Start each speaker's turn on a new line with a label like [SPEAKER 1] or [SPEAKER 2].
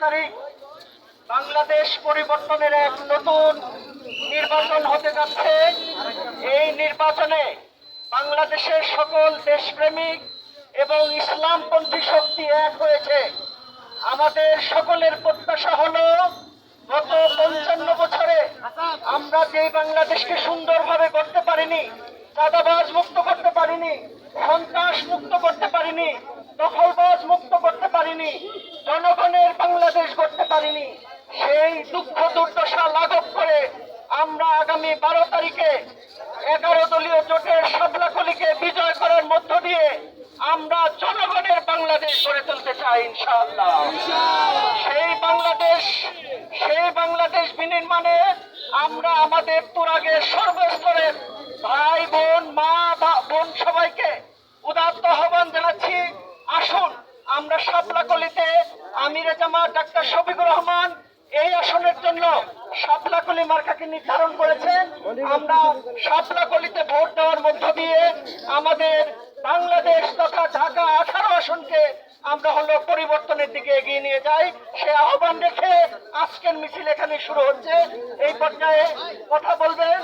[SPEAKER 1] তারিখ বাংলাদেশ পরিবর্তনের এক নতুন নির্বাচন হতে যাচ্ছে। এই নির্বাচনে বাংলাদেশের সকল দেশপ্রেমিক এবং ইসলামপন্থী শক্তি এক হয়েছে। আমাদের সকলের প্রত্যাশা হলো গত ৫৫ বছরে আমরা যে বাংলাদেশকে সুন্দরভাবে করতে পারিনি, চাঁদাবাজ মুক্ত করতে পারিনি, সন্ত্রাস মুক্ত করতে পারিনি, দখলবাজ মুক্ত করতে পারিনি, জনগণের বাংলাদেশ করতে পারিনি, সেই দুঃখ দুর্দশা লাঘব করে আমরা আগামী ১২ তারিখে ১১ দলীয় জোটের শাপলাকলিকে বিজয় করার মধ্য দিয়ে আমরা জনগণের বাংলাদেশ গড়ে তুলতে চাই ইনশাআল্লাহ। সেই বাংলাদেশ বিনির্মাণে আমরা আমাদের তুরাগের সর্বস্তরের ভাই বোন, মা বোন সবাইকে উদাত্ত আহ্বান জানাচ্ছি। আসুন আমরা শাপলাকলিতে আমিরে জামাত ডাক্তার শফিকুর রহমান এই আসনের জন্য শাপলাকলি মার্কাকে নির্ধারণ করেছেন। আমরা শাপলাকলিতে ভোট দেওয়ার মধ্য দিয়ে আমাদের বাংলাদেশ তথা ঢাকা 18 আসনকে আমরা পরিবর্তনের দিকে এগিয়ে নিয়ে যাই। সে আহ্বান রেখে আজকের মিছিল এখানে শুরু হচ্ছে। এই পর্যায়ে কথা বলবেন